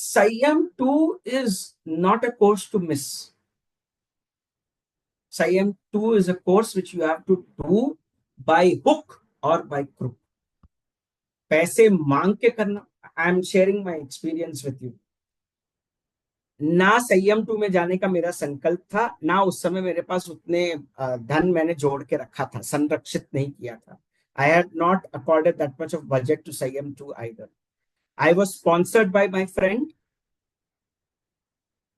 Siam 2 is not a course to miss. Siam 2 is a course which you have to do by hook or by crook. पैसे मांग के करना. I am sharing my experience with you. ना संयम 2 में जाने का मेरा संकल्प था, ना उस समय मेरे पास उतने धन मैंने जोड़ के रखा था, संरक्षित नहीं किया था. I had not accorded that much of budget to Sanyam 2 either. I was sponsored by my friend.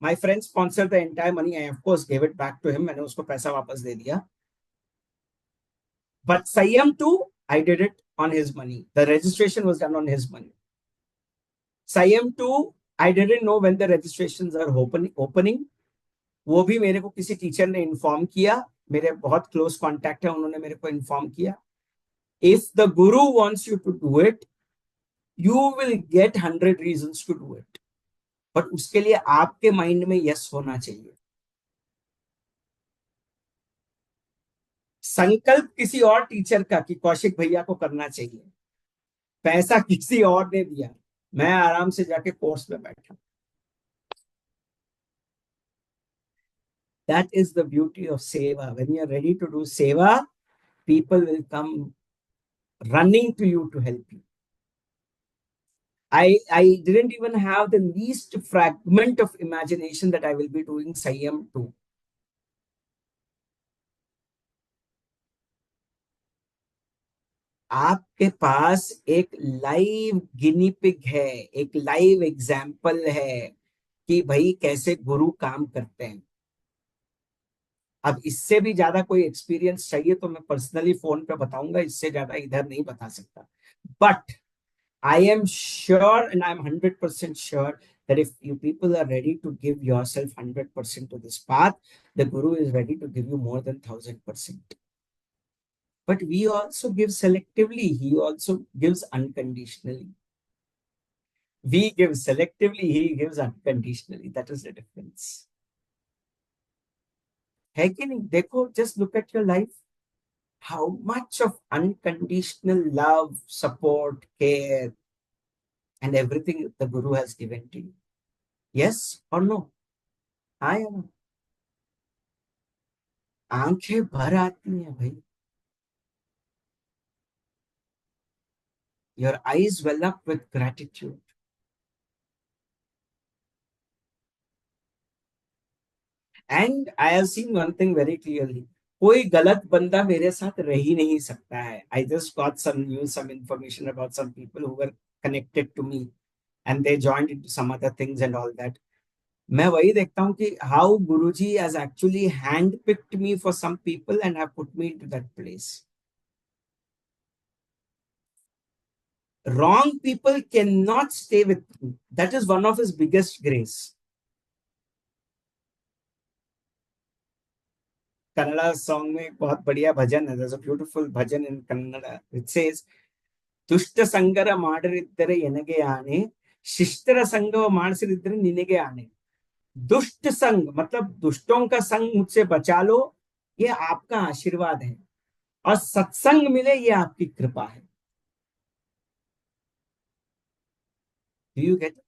My friend sponsored the entire money. I of course gave it back to him. मैंने उसको पैसा वापस दे दिया. But Siam 2, I did it on his money. The registration was done on his money. Siam 2, I didn't know when the registrations are opening. वो भी मेरे को किसी टीचर ने इन्फॉर्म किया. मेरे बहुत क्लोज कॉन्टैक्ट है, उन्होंने मेरे को इन्फॉर्म किया. If the guru wants you to do it, you will get 100 reasons to do it. But उसके लिए आपके माइंड में यस होना चाहिए. संकल्प किसी और टीचर का कि कौशिक भैया को करना चाहिए, पैसा किसी और ने दिया, मैं आराम से जाके कोर्स में बैठा. That is the beauty of seva. When you are ready to do seva, people will come running to you to help you. I didn't even have the least fragment of imagination that I will be doing Siam 2. आपके पास एक live guinea pig है, एक live example है कि भाई कैसे गुरु काम करते हैं. अब इससे भी ज्यादा कोई एक्सपीरियंस चाहिए तो मैं पर्सनली फोन पे बताऊंगा, इससे ज्यादा इधर नहीं बता सकता. But I am sure and I am 100% sure that if you people are ready to give yourself 100% to this path, the Guru is ready to give you more than 1000%. But we also give selectively. He also gives unconditionally. We give selectively, he gives unconditionally. That is the difference. है कि नहीं? देखो, just look at your life. How much of unconditional love, support, care, and everything the Guru has given to you. Yes or no? हाँ या ना? आंखें भर आती हैं भाई. Your eyes well up with gratitude. And I have seen one thing very clearly. कोई गलत बंदा मेरे साथ रह ही नहीं सकता है. I just got some news, some information about some people who were connected to me and they joined into some other things and all that. मैं वही देखता हूँ कि how Guruji has actually handpicked me for some people and have put me into that place. Wrong people cannot stay with me. That is one of his biggest grace. Kannada song में बहुत बढ़िया भजन है. There's a beautiful bhajan in Kannada. It says, ದುಷ್ಟ ಸಂಗರ ಮಾಡರಿದ್ದರೆ ಎನಗೆ ಆನೆ, ಶಿಷ್ಟರ ಸಂಗವ ಮಾಡಿಸಿರಿದ್ದರೆ ನಿನಗೆ आने. दुष्ट संग मतलब दुष्टों का संग मुझसे बचा लो, ये आपका आशीर्वाद है. और सत्संग मिले, ये आपकी कृपा है. Do you get it?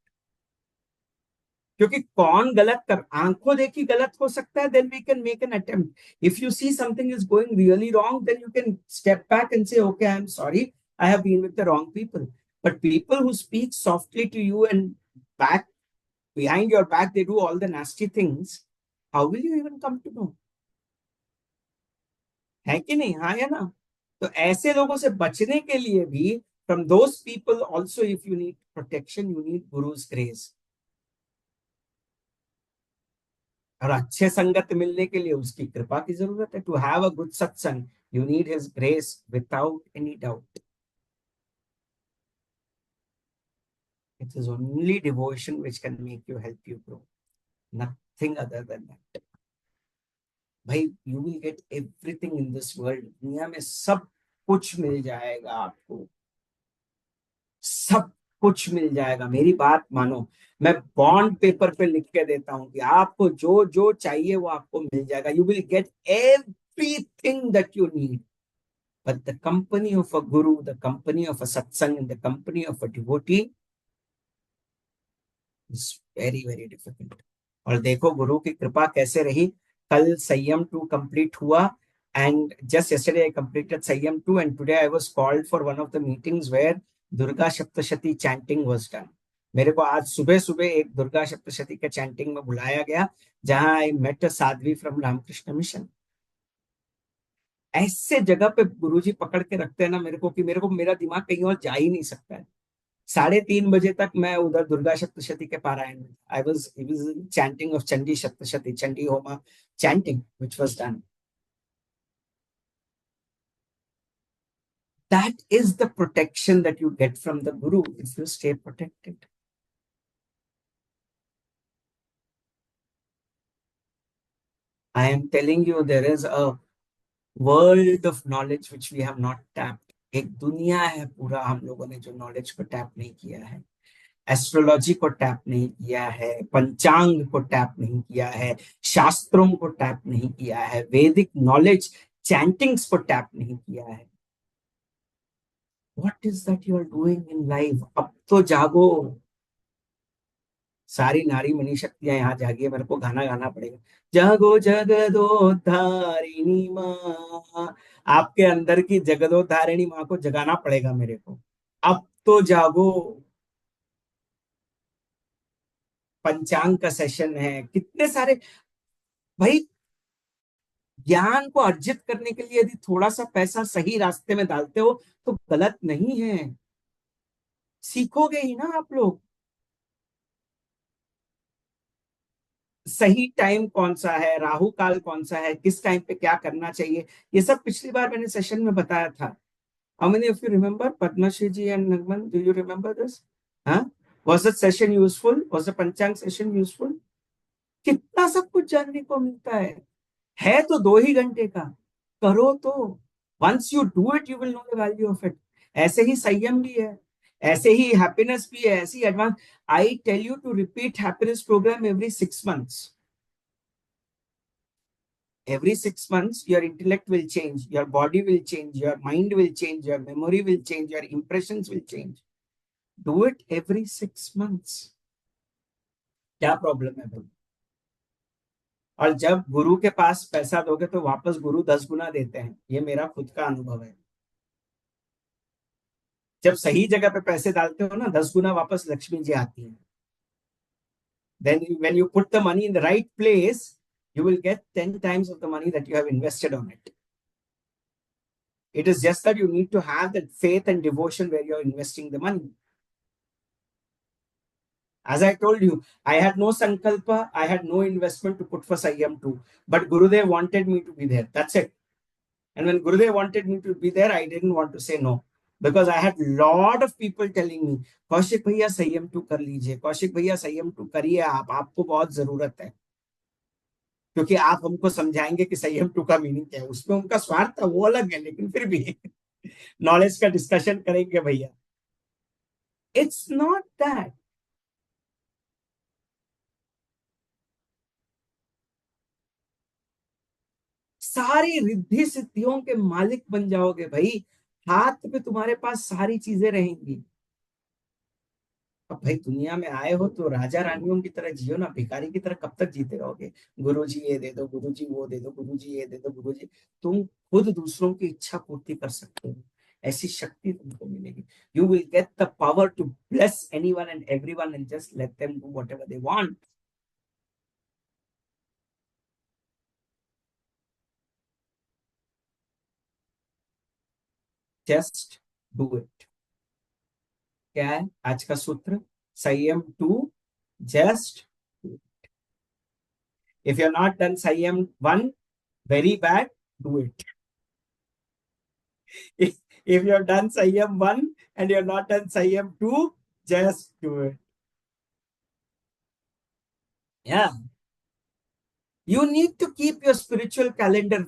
क्योंकि कौन गलत कर, आंखों देखी गलत हो सकता है, then we can make an attempt. If you see something is going really wrong, then you can step back and say, okay, I'm sorry, I have been with the wrong people. But people who speak softly to you and back behind your back, they do all the nasty things. How will you even come to know? है कि नहीं? हाँ या ना? तो ऐसे लोगों से बचने के लिए भी, from those people also, if you need protection, you need Guru's grace. और अच्छे संगत मिलने के लिए उसकी कृपा की जरूरत है. To have a good satsang, you need his grace without any doubt. It is only devotion which can make you help you grow, nothing other than that. भाई, you will get everything in this world. दुनिया में सब कुछ मिल जाएगा आपको, सब कुछ मिल जाएगा. मेरी बात मानो, मैं बॉन्ड पेपर पे लिख के देता हूं कि आपको जो जो चाहिए वो आपको मिल जाएगा. You will get everything that you need. But the company of a guru, the company of a satsang, and the company of a devotee, very very difficult. और देखो गुरु की कृपा कैसे रही। कल संयम टू कंप्लीट हुआ, and just yesterday I completed Samyam two, and today I was called for one of the meetings where Durga Saptashati chanting was done. मेरे को आज सुबह सुबह एक दुर्गा सप्तशती के चैंटिंग में बुलाया गया, जहां I met a sadhvi from Ramakrishna Mission. ऐसे जगह पे गुरुजी पकड़ के रखते हैं ना मेरे को, कि मेरे को मेरा दिमाग कहीं और जा ही नहीं सकता है। 3:30 बजे तक मैं उधर दुर्गा सप्तशती के पारायण में, I was chanting of Chandi Saptashati, Chandi homa chanting which was done. That is the protection that you get from the guru if you stay protected. I am telling you, there is a world of knowledge which we have not tapped. एक दुनिया है पूरा हम लोगों ने जो knowledge को tap नहीं किया है। एस्ट्रोलॉजी को टैप नहीं किया है, पंचांग को टैप नहीं किया है, शास्त्रों को टैप नहीं किया है, वैदिक नॉलेज चैंटिंग्स को टैप नहीं किया है। What is that you are doing in life? अब तो जागो। सारी नारी मनी शक्तियां यहाँ जागी है, मेरे को गाना गाना पड़ेगा। जागो जगदो धारिणी माँ। आपके अंदर की जगदो धारिणी माँ को जगाना पड़ेगा मेरे को। अब तो जागो। पंचांग का सेशन है, कितने सारे। भाई, ज्ञान को अर्जित करने के लिए यदि थोड़ा सा पैसा सही रास्ते में डालते हो तो गलत नहीं है। सीखोगे ही ना आप लोग। सही टाइम कौन सा है, राहु काल कौन सा है, किस टाइम पे क्या करना चाहिए, ये सब पिछली बार मैंने सेशन में बताया था। How many of you remember? Padmashri ji and Nagaman, do you remember this? हाँ, was the session useful? Was the panchang session useful? कितना सब कुछ जानने को मिलता है तो 2 ही घंटे का। करो तो। Once you do it you will know the value of it. ऐसे ही संयम भी है, ऐसे ही हैप्पीनेस भी है, ऐसी advance. I tell you to repeat happiness program every 6 months। Every 6 months, your intellect will change, your body will change, your mind will change, your memory will change, your impressions will change. Do it every 6 months। क्या problem है भाई? और जब गुरु के पास पैसा दोगे तो वापस गुरु 10 गुना देते हैं, ये मेरा खुद का अनुभव है। जब सही जगह पे पैसे डालते हो ना, 10 गुना वापस लक्ष्मी जी आती है। Then when you put the money in the right place, you will get 10 times of the money that you have invested on it. It is just that you need to have that faith and devotion where you're investing the money. As I told you, I had no sankalpa, I had no investment to put for Sayyam 2, but Gurudev wanted me to be there. That's it. And when Gurudev wanted me to be there, I didn't want to say no. Because I had lot of people telling me, Kaushik भैया संयम to कर लीजिए, कौशिक भैया संयम to करिए, आप आपको बहुत जरूरत है, क्योंकि आप हमको समझाएंगे कि संयम टू का मीनिंग क्या है। उसमें उनका स्वार्थ था, वो अलग है, लेकिन फिर भी नॉलेज का डिस्कशन करेंगे भैया। It's not that. सारी रिद्धि सिद्धियों के मालिक बन जाओगे भाई। हाथ में तुम्हारे पास सारी चीजें रहेंगी। अब भाई दुनिया में आए हो तो राजा रानियों की तरह जियो ना, भिखारी की तरह कब तक जीते रहोगे? गुरुजी ये दे दो, गुरुजी वो दे दो, गुरुजी ये दे दो, गुरुजी। तुम खुद दूसरों की इच्छा पूर्ति कर सकते हो, ऐसी शक्ति तुमको मिलेगी। You will get the power to bless anyone and everyone and just let them do whatever they want. Just do it. क्या है आज का सूत्र? Sanyam two, just. If you are not done Sanyam one, very bad, do it. If you're done Sanyam 1 and you're not done Sanyam 2, just do it. Yeah. You need to keep your spiritual calendar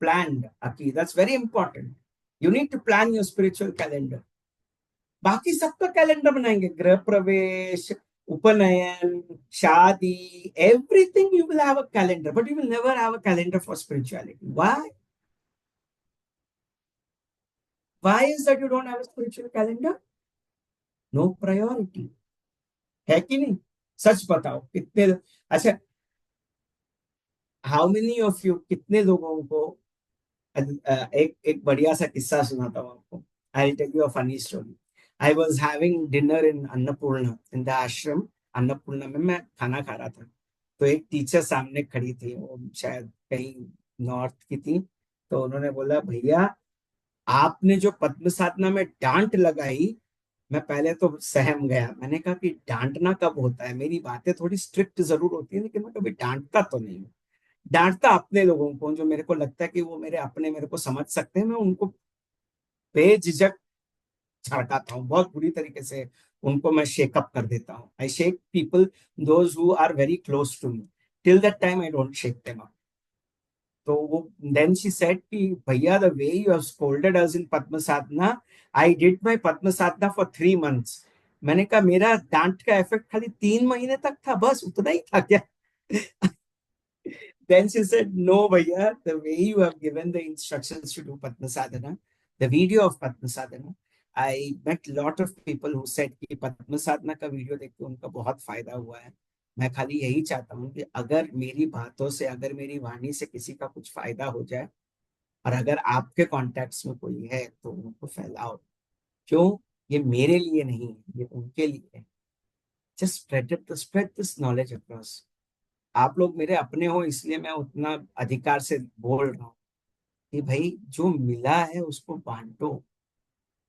planned, Aki. That's very important. You need to plan your spiritual calendar. बाकी सबका calendar बनाएंगे, गृह प्रवेश, उपनयन, शादी, everything you will have a calendar, but you will never have a calendar for spirituality. Why? Why is that you don't have a spiritual calendar? No priority. है कि नहीं? सच बताओ कितने। अच्छा, हाउ मेनी ऑफ यू, कितने लोगों को एक एक बढ़िया सा किस्सा सुनाता हूँ आपको। I tell you a funny story. I was having dinner in Annapurna in the ashram. Annapurna में मैं खाना खा रहा था। तो एक टीचर सामने खड़ी थी, वो शायद कहीं नॉर्थ की थी। तो उन्होंने बोला, भैया आपने जो पद्म साधना में डांट लगाई, मैं पहले तो सहम गया। मैंने कहा कि डांटना कब होता है, मेरी बातें थोड़ी स्ट्रिक्ट जरूर होती है लेकिन मैं कभी डांटता तो नहीं हूँ। डांटता अपने लोगों को जो मेरे को लगता है कि वो मेरे अपने, मेरे को समझ सकते हैं, मैं उनको बेझिझक झड़काता हूँ बहुत बुरी तरीके से। उनको मैं शेकअप कर देता हूँ। I shake people those who are very close to me. Till that time I don't shake them up. तो वो देन शी सेड कि भैया the way you have scolded us in Padma Sadhana, I did my Padma Sadhana for 3 months. मैंने कहा मेरा डांट का effect खाली 3 महीने तक था, बस उतना ही था क्या? Then she said, no, Bhaiya, the way you have given the instructions to do Padma Sadhana, the video of Padma Sadhana, I met a lot of people who said कि पद्म साधना का वीडियो देख के उनका बहुत फायदा हुआ है। मैं खाली यही चाहता हूँ कि अगर मेरी बातों से, अगर मेरी वाणी से किसी का कुछ फायदा हो जाए, और अगर आपके कॉन्टेक्ट्स में कोई है तो उनको फैलाओ। क्यों? ये मेरे लिए नहीं है, ये उनके लिए है। Just spread this knowledge across. आप लोग मेरे अपने हो इसलिए मैं उतना अधिकार से बोल रहा हूँ कि भाई जो मिला है उसको बांटो,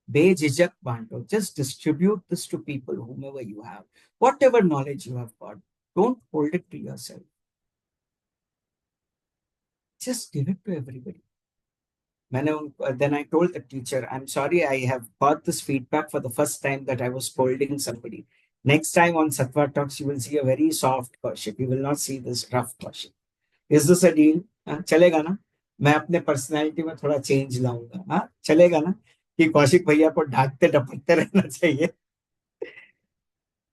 बेझिझक बांटो। Just distribute this to people whomever you have, whatever knowledge you have got, don't hold it to yourself, just give it to everybody. मैंने उनको, then I told the teacher, I'm sorry, I have got this feedback for the first time that I was scolding somebody. Next time on Sattva Talks you will see a very soft Kaushik, you will not see this rough Kaushik. Is this a deal? चलेगा ना? मैं अपने personality में थोड़ा change लाऊंगा, हाँ चलेगा ना? कि कौशिक भैया को डांटते डपटते रहना चाहिए?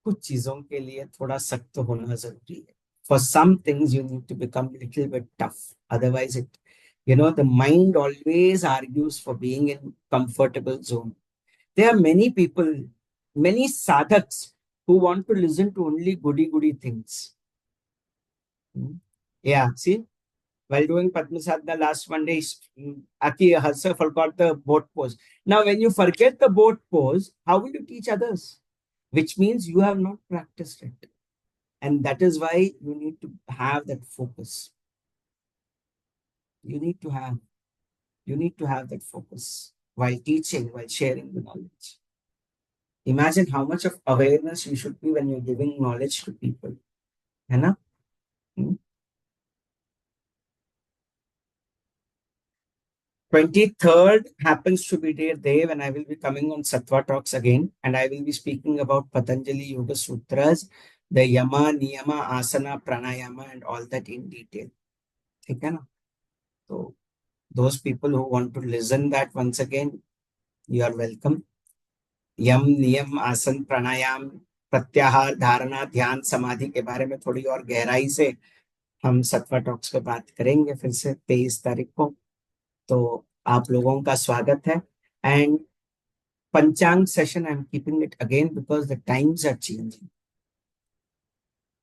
कुछ चीजों के लिए थोड़ा सख्त होना जरूरी है। For some things you need to become little bit tough, otherwise it, the mind always argues for being in comfortable zone. There are many people, many sadhaks who want to listen to only goody goody things. Yeah, see, while doing Padma Sadhana last Monday, Aki herself forgot the boat pose. Now, when you forget the boat pose, how will you teach others? Which means you have not practiced it. And that is why you need to have that focus. You need to have, you need to have that focus while teaching, while sharing the knowledge. Imagine how much of awareness you should be when you're giving knowledge to people. है ना? 23rd happens to be their day when I will be coming on Sattva Talks again, and I will be speaking about Patanjali Yoga Sutras, the Yama, Niyama, Asana, Pranayama, and all that in detail. ठीक है ना? So those people who want to listen that once again, you are welcome. यम, नियम, आसन, प्राणायाम, प्रत्याहार, धारणा, ध्यान, समाधि के बारे में थोड़ी और गहराई से हम सत्वा टॉक्स पे बात करेंगे फिर से 23 तारीख को। तो आप लोगों का स्वागत है। And panchang session I am keeping it again because the times are changing.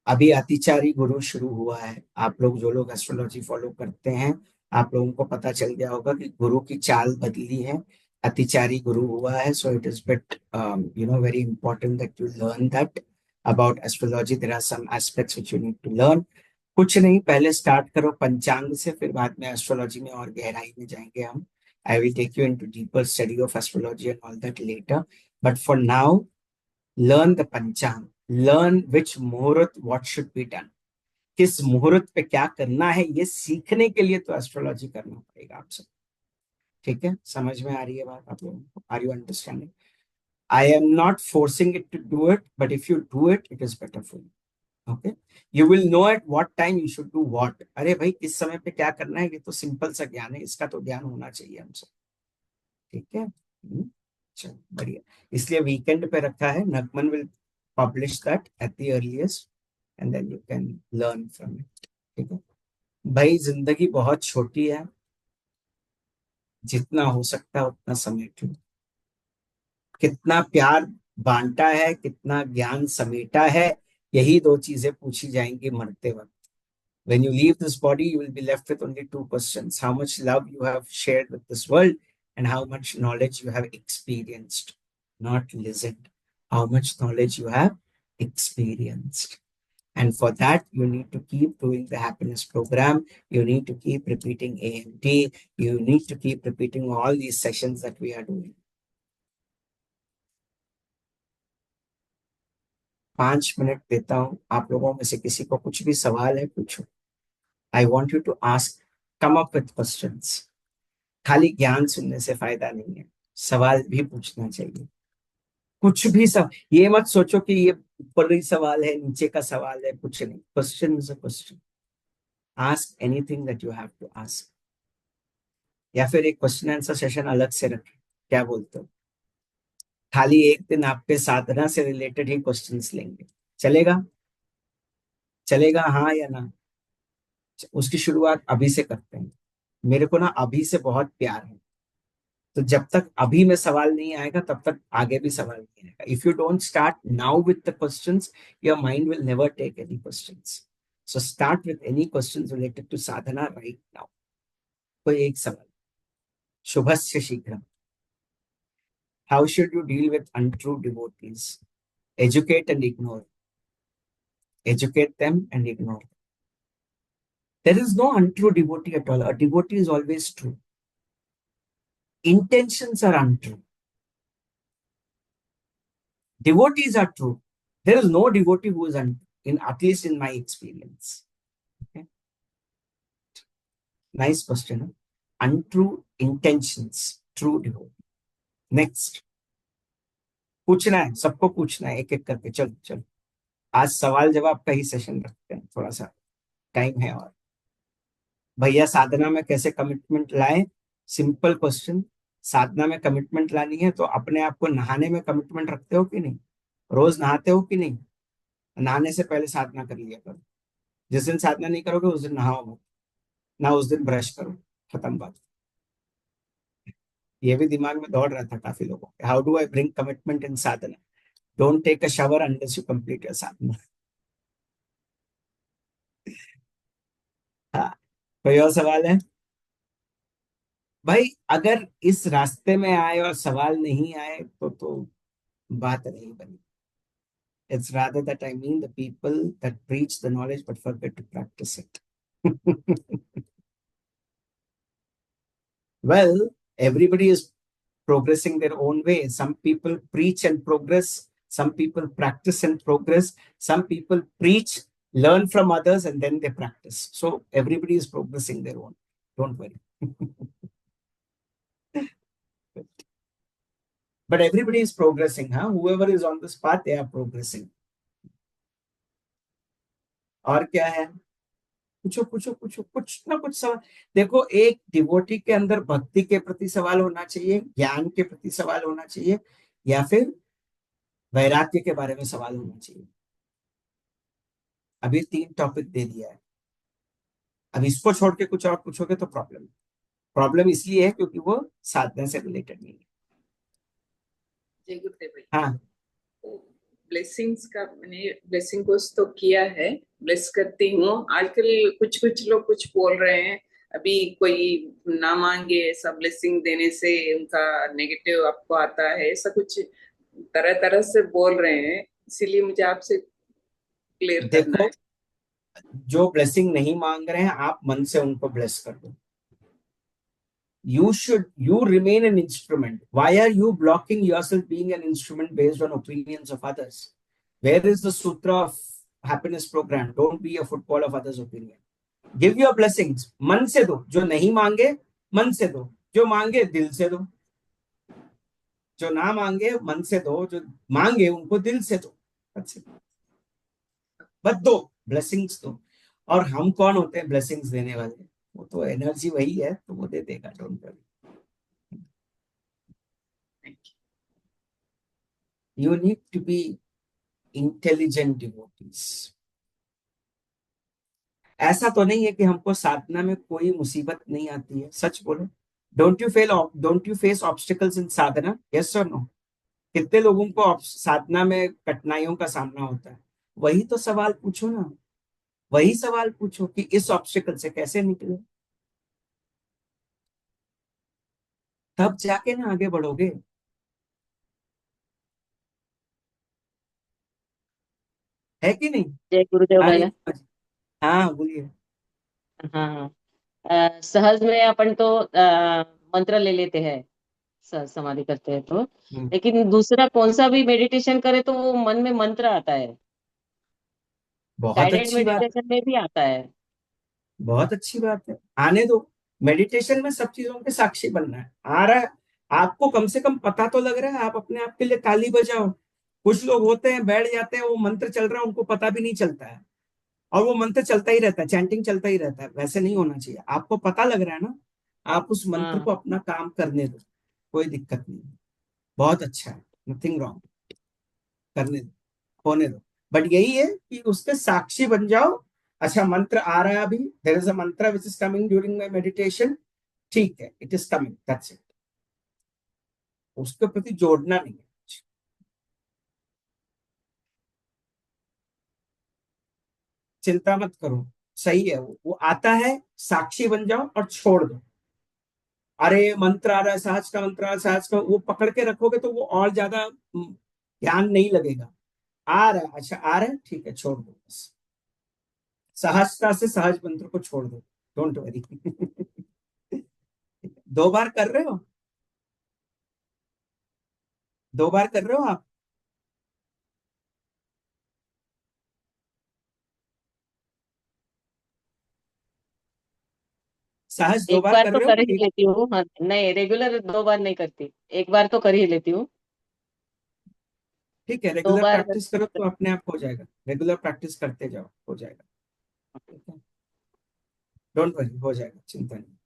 अभी अतिचारी गुरु शुरू हुआ है। आप लोग जो लोग एस्ट्रोलॉजी फॉलो करते हैं, आप लोगों को पता चल गया होगा कि गुरु की चाल बदली है, अतिचारी गुरु हुआ है। So it is bit very important that you learn that about astrology. There are some aspects which you need to learn. कुछ नहीं, पहले स्टार्ट करो पंचांग से, फिर बाद में एस्ट्रोलॉजी में और गहराई में जाएंगे हम। I will take you into deeper study of astrology and all that later, but for now learn the panchang, learn which muhurat what should be done, किस मुहूर्त पे क्या करना है, ये सीखने के लिए तो एस्ट्रोलॉजी करना पड़ेगा आप सब। ठीक है, समझ में आ रही है बात आप लोगों को? Are you understanding? I am not forcing it to do it, but if you do it, it is better for you. Okay, you will know at what time you should do what. अरे भाई किस समय पे क्या करना है, ये तो सिंपल सा ज्ञान है, इसका तो ज्ञान होना चाहिए हमसे। ठीक है। चलो बढ़िया। इसलिए वीकेंड पे रखा है। Nagaman will publish that at the earliest and then you can learn from it. ठीक है भाई, जिंदगी बहुत छोटी है, जितना हो सकता है उतना समेट लो। कितना प्यार बांटा है, कितना ज्ञान समेटा है, यही दो चीजें पूछी जाएंगी मरते वक्त. When you leave this body, you will be left with only two questions: how much love you have shared with this world, and how much knowledge you have experienced, not listened. How much knowledge you have experienced. And for that, you need to keep doing the happiness program. You need to keep repeating AMT. You need to keep repeating all these sessions that we are doing. 5 minute देता हूं, आप लोगों में से किसी को कुछ भी सवाल है पूछो. I want you to ask, come up with questions. खाली ज्ञान सुनने से फायदा नहीं है, सवाल भी पूछना चाहिए. कुछ भी सब ये मत सोचो कि ये ऊपरी सवाल है, नीचे का सवाल है, कुछ नहीं. Question is a question. Ask anything that you have to ask. या फिर एक क्वेश्चन आंसर सेशन अलग से रखें, क्या बोलते हो? खाली एक दिन आपके साधना से रिलेटेड ही क्वेश्चंस लेंगे, चलेगा? चलेगा हाँ या ना? उसकी शुरुआत अभी से करते हैं. मेरे को ना अभी से बहुत प्यार है, तो जब तक अभी में सवाल नहीं आएगा तब तक आगे भी सवाल नहीं आएगा. If you don't start now with the questions, your mind will never take any questions. So start with any questions related to sadhana right now. कोई एक सवाल. शुभस्य शीघ्रम. How should you deal with untrue devotees? Educate and ignore. Educate them and ignore them. There is no untrue devotee at all. A devotee is always true. Intentions are untrue. Devotees are true. There is no devotee who is untrue, at least in my experience. Okay? Nice question. Huh? Untrue intentions, true devotee. Next. पूछना है, सबको पूछना है एक एक करके. चलो चलो, आज सवाल जवाब का ही सेशन रखते हैं, थोड़ा सा टाइम है. और भैया साधना में कैसे कमिटमेंट लाए? Simple question. साधना में कमिटमेंट लानी है तो अपने आप को नहाने में कमिटमेंट रखते हो कि नहीं? रोज नहाते हो कि नहीं? नहाने से पहले साधना कर लिया करो. जिस दिन साधना नहीं करोगे उस दिन नहाओ मत, ना उस दिन ब्रश करो. खत्म बात. ये भी दिमाग में दौड़ रहा था काफी लोगों के. How do I bring commitment in sadhana? Don't take a shower unless you complete your sadhana. हाँ. कोई और सवाल है? भाई अगर इस रास्ते में आए और सवाल नहीं आए तो बात नहीं बनी. It's rather that I mean the people that preach the knowledge but forget to practice it. Well, everybody is progressing their own way. Some people preach and progress. Some people practice and progress. Some people preach, learn from others, and then they practice. So everybody is progressing their own. Don't worry. But everybody is progressing, huh? Whoever is on this path, they are progressing. और क्या है? पूछो पूछो पूछो, कुछ ना कुछ सवाल. देखो, एक डिवोटी के अंदर भक्ति के प्रति सवाल होना चाहिए, ज्ञान के प्रति सवाल होना चाहिए, या फिर वैराग्य के बारे में सवाल होना चाहिए. अभी 3 टॉपिक दे दिया है. अब इसको छोड़ के कुछ और पूछोगे तो प्रॉब्लम. प्रॉब्लम इसलिए है क्योंकि वो साधना से रिलेटेड नहीं है. जय गुरुदेव भाई. हाँ. ब्लेसिंग्स का मैंने ब्लेसिंग कोर्स तो किया है, ब्लेस करती हूँ. आजकल कुछ कुछ लोग कुछ बोल रहे हैं, अभी कोई ना मांगे ऐसा ब्लेसिंग देने से उनका नेगेटिव आपको आता है, ऐसा कुछ तरह तरह से बोल रहे हैं. इसीलिए मुझे आपसे क्लियर करना है. जो ब्लेसिंग नहीं मांग रहे हैं, आप मन से उनको ब्लेस कर दो. You remain an instrument. Why are you blocking yourself being an instrument based on opinions of others? Where is the sutra of happiness program? Don't be a football of others' opinion. Give your blessings. मन से दो. जो नहीं मांगे मन से दो, जो मांगे दिल से दो. जो ना मांगे मन से दो, जो मांगे उनको दिल से दो. बस दो ब्लेसिंग्स दो. और हम कौन होते हैं ब्लेसिंग्स देने वाले? वो तो एनर्जी वही है, तो वो दे देगा. Don't worry. You need to be intelligent devotees. ऐसा तो नहीं है कि हमको साधना में कोई मुसीबत नहीं आती है. सच बोलो. Don't you face obstacles in Sadhana? Yes और नो? कितने लोगों को साधना में कठिनाइयों का सामना होता है? वही तो सवाल पूछो ना, वही सवाल पूछो कि इस ऑब्स्टिकल से कैसे निकले, तब जाके ना आगे बढ़ोगे। है कि नहीं? जय गुरुदेव हाँ भैया। नहीं, हाँ बोलिए। हाँ हाँ। सहज में अपन तो मंत्र ले लेते हैं, समाधि करते हैं तो। हम्म, लेकिन दूसरा कौन सा भी मेडिटेशन करे तो वो मन में मंत्र आता है। बहुत गाइडेड अच्छी बात है, मेडिटेशन में भी आता है। बहुत अच्छी बात है, आने दो। मेडिटेशन में सब चीजों के साक्षी बनना है, आ रहा है। आपको कम से कम पता तो लग रहा है, आप अपने आप के लिए ताली बजाओ। कुछ लोग होते हैं बैठ जाते हैं, वो मंत्र चल रहा है उनको पता भी नहीं चलता है, और वो मंत्र चलता ही रहता है, चैंटिंग चलता ही रहता है। वैसे नहीं होना चाहिए, आपको पता लग रहा है ना, आप उस मंत्र हाँ को अपना काम करने दो, कोई दिक्कत नहीं है। बहुत अच्छा है, नथिंग रॉन्ग, करने दो, होने दो। बट यही है कि उसके साक्षी बन जाओ। अच्छा मंत्र आ रहा है अभी, देयर इज अ मंत्र which is coming during my meditation, ठीक है, it is coming, that's it. उसके प्रति जोड़ना नहीं है, चिंता मत करो। सही है, वो आता है, साक्षी बन जाओ और छोड़ दो। अरे मंत्र आ रहा है, सहज का मंत्र आ रहा है, सहज का, वो पकड़ के रखोगे तो वो और ज्यादा ध्यान नहीं लगेगा। आ रहा है, अच्छा आ रहा है, ठीक है, छोड़ दो बस। सहजता से सहज मंत्र को छोड़ दो, डोंट वरी। 2 बार कर रहे हो, 2 बार कर रहे हो आप? सहज दो एक बार बार कर तो रहे हो कर ही कि? लेती हूँ, हाँ नहीं रेगुलर 2 बार नहीं करती, एक बार तो कर ही लेती हूँ। ठीक है, दो रेगुलर बार प्रैक्टिस करो तो अपने आप हो जाएगा, रेगुलर प्रैक्टिस करते जाओ, हो जाएगा। ठीक है, डोंट वरी, हो जाएगा, चिंता नहीं।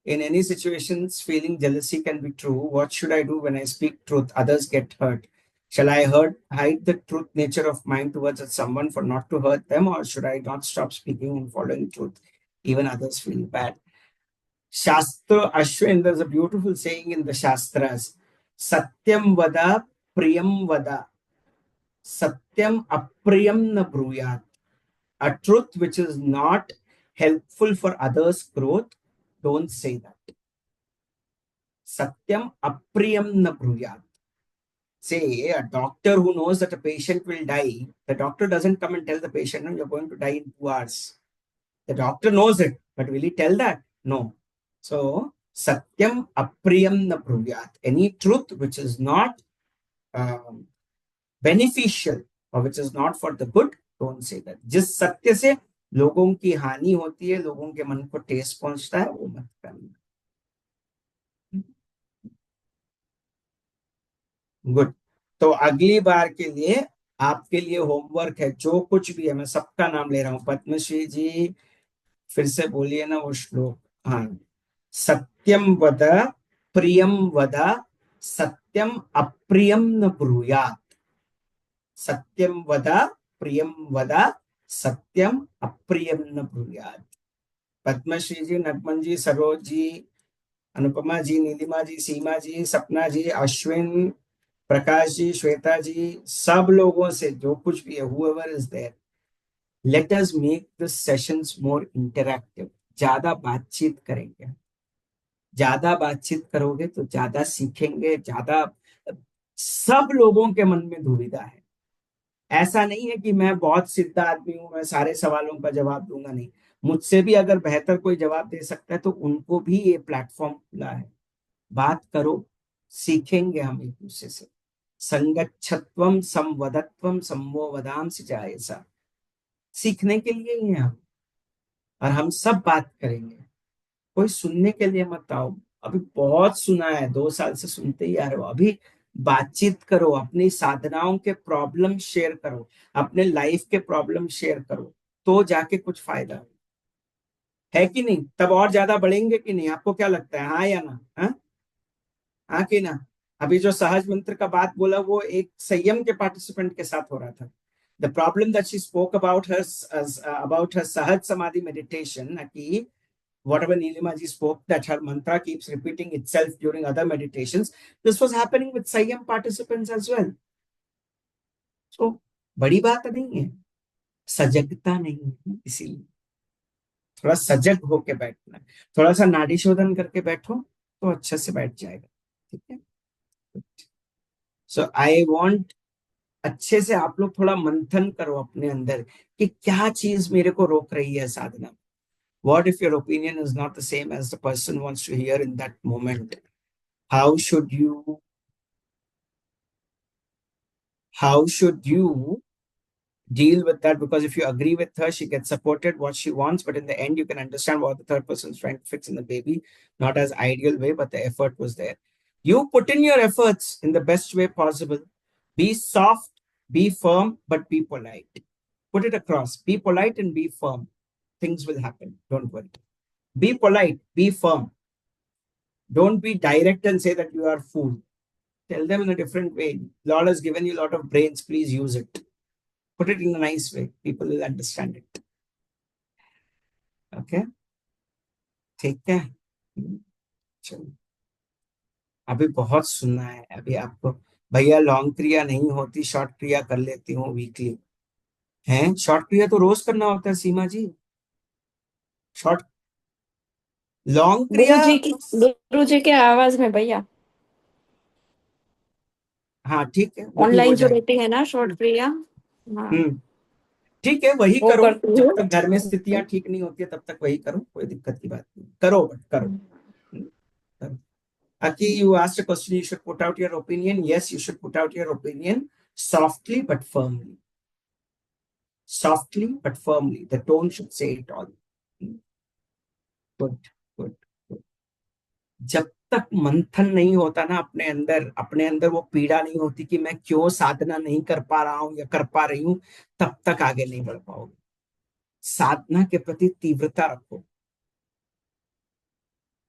In any situations, feeling jealousy can be true. What should I do when I speak truth? Others get hurt. Shall I hide the truth nature of mine towards someone for not to hurt them, or should I not stop speaking and following truth? Even others feel bad. Shastra Ashwin, there's a beautiful saying in the Shastras. Satyam vada, priyam vada. Satyam apriyam na bruyat. A truth which is not helpful for others' growth, don't say that. Satyam apriyam na bruyat. Say a doctor who knows that a patient will die, the doctor doesn't come and tell the patient, no, you're going to die in 2 hours. The doctor knows it, but will he tell that? No. So, Satyam apriyam na bruyat. Any truth which is not um, beneficial or which is not for the good, don't say that. जिस सत्य से लोगों की हानि होती है, लोगों के मन को ठेस पहुंचता है, वो मत करना। गुड। तो अगली बार के लिए आपके लिए होमवर्क है, जो कुछ भी है, मैं सबका नाम ले रहा हूं, पद्मश्री जी, फिर से बोलिए ना वो श्लोक। हाँ, सत्यम वद, प्रियम वद, सत्यम अप्रियम न ब्रूयात। सत्यम वद, प्रियम वद, सत्यम अप्रियम न ब्रूयात। पद्मश्री जी, नगमन जी, सरोज जी, अनुपमा जी, नीलिमा जी, सीमा जी, सपना जी, अश्विन, प्रकाश जी, श्वेता जी, सब लोगों से जो कुछ भी है, whoever is there, let us make the sessions more interactive। ज्यादा बातचीत करेंगे, ज्यादा बातचीत करोगे तो ज्यादा सीखेंगे, ज्यादा। सब लोगों के मन में दुविधा है, ऐसा नहीं है कि मैं बहुत सिद्ध आदमी हूं, मैं सारे सवालों का जवाब दूंगा, नहीं। मुझसे भी अगर बेहतर कोई जवाब दे सकता है तो उनको भी ये प्लेटफॉर्म खुला है। बात करो, सीखेंगे हम एक दूसरे से। संगच्छत्वम संवदत्वम सम्मो वदांस जायसा, सीखने के लिए ही है हम, और हम सब बात करेंगे। कोई सुनने के लिए मत आओ, अभी बहुत सुना है, 2 साल से सुनते ही आ रहे हो। अभी बातचीत करो, अपनी साधनाओं के प्रॉब्लम शेयर करो, अपने लाइफ के प्रॉब्लम शेयर करो, तो जाके कुछ फायदा है कि नहीं? तब और ज्यादा बढ़ेंगे कि नहीं, आपको क्या लगता है, हाँ या ना? हाँ, हाँ कि ना? अभी जो सहज मंत्र का बात बोला वो एक संयम के पार्टिसिपेंट के साथ हो रहा था। The problem that she spoke about her सहज समाधि मेडिटेशन, कि whatever Nilima ji spoke, that her mantra keeps repeating itself during other meditations, this was happening with Sanyam participants as well. So बड़ी बात नहीं है, सजगता नहीं है, इसीलिए थोड़ा सजग होके बैठना है। थोड़ा सा नाड़ी शोधन करके बैठो तो अच्छे से बैठ जाएगा। ठीक है। सो आई वांट, अच्छे से आप लोग थोड़ा मंथन करो अपने अंदर कि क्या चीज मेरे को रोक रही है साधना। What if your opinion is not the same as the person wants to hear in that moment? How should you, how should you deal with that? Because if you agree with her, she gets supported what she wants, but in the end, you can understand what the third person is trying to fix in the baby, not as ideal way, but the effort was there. You put in your efforts in the best way possible. Be soft, be firm, but be polite. Put it across. Be polite and be firm. Things will happen. Don't worry. Be polite, be firm. Don't be direct and say that you are fool. Tell them in a different way. Lord has given you a lot of brains. Please use it. Put it in a nice way. People will understand it. Okay. ठीक है। चलो, अभी बहुत सुनना है अभी आपको। भैया लॉन्ग क्रिया नहीं होती, शॉर्ट क्रिया कर लेती हूँ वीकली। है, शॉर्ट क्रिया तो रोज करना होता है सीमा जी। शॉर्ट, लॉन्ग क्रिया। गुरु जी के आवाज में भैया, हाँ ठीक है, वो भी हो ऑनलाइन जो जाएगा। रहती है ना शॉर्ट क्रिया, हाँ हम्म। ठीक है, वही वो करो। करती जब हूँ। तक घर में स्थितियां ठीक नहीं होती है तब तक वही करो, कोई दिक्कत की बात नहीं, करो बट करो। करो। Aki, you asked a question, you should put out your opinion. Yes, you should put out your opinion softly but firmly. Softly but firmly. The tone should say it all. Good, good, good. जब तक मंथन नहीं होता ना अपने अंदर वो पीड़ा नहीं होती कि मैं क्यों साधना नहीं कर पा रहा हूं या कर पा रही हूं, तब तक आगे नहीं बढ़ पाओगे। साधना के प्रति तीव्रता रखो।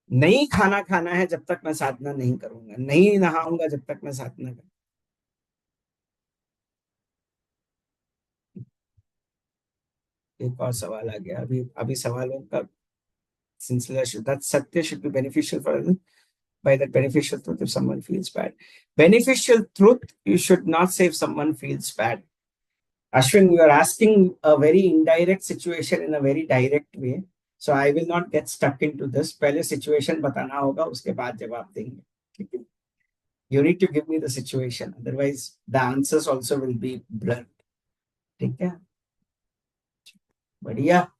नहीं खाना खाना है जब तक मैं साधना नहीं करूंगा, नहीं नहाऊंगा जब तक मैं साधना करूंगा। एक और सवाल आ गया, अभी अभी सवालों का सिलसिला शुरू। that satya should be beneficial for others. By that beneficial truth, if someone feels bad, beneficial truth, you should not say if someone feels bad. Ashwin, you are asking a very indirect situation in a very direct way, so I will not get stuck into this. पहले situation बताना होगा, उसके बाद जवाब देंगे। ठीक है। You need to give me the situation, otherwise the answers also will be blurred. ठीक है। बढ़िया।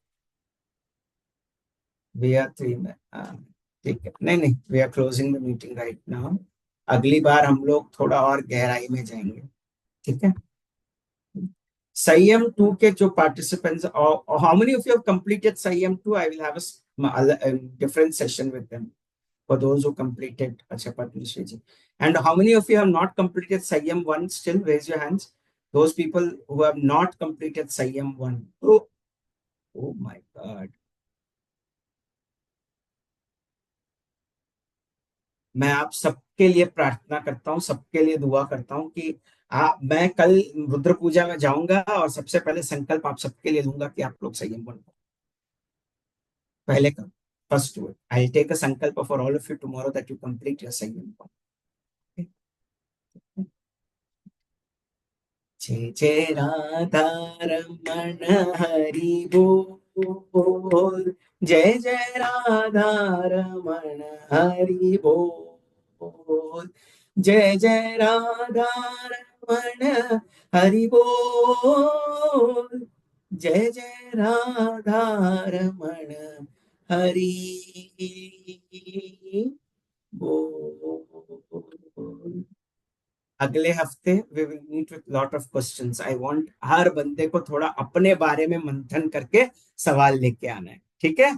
वी आर थ्री में, हाँ, ठीक है। नहीं नहीं, we are closing the meeting right now. अगली बार हम लोग थोड़ा और गहराई में जाएंगे। ठीक है। संयम टू के जो participants, how many of you have completed Samyam two? I will have a different session with them for those who completed. Acha Padmashri ji. And how many of you have not completed Sayyam 1 still? Raise your hands. Those people who have not completed Sayyam 1. Oh, oh my God. मैं आप सबके लिए प्रार्थना करता हूँ, सबके लिए दुआ करता हूँ कि मैं कल रुद्र पूजा में जाऊंगा और सबसे पहले संकल्प आप सबके लिए लूंगा कि आप लोग संयम बनो। पहले करो, first do it. I take a sankalp for all of you tomorrow that you complete your Samyam. जय जय राधा रमण हरि बोल, जय जय राधा रमण हरि बोल, जय जय राधा रमण हरि बोल, जय जय राधा रमण हरि बोल। अगले हफ्ते we will meet with lot of questions. I want हर बंदे को थोड़ा अपने बारे में मंथन करके सवाल लेके आना है। ठीक है।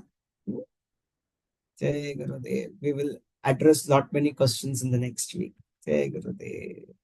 जय Gurudev. We will address lot many questions in the next week. जय गुरुदेव।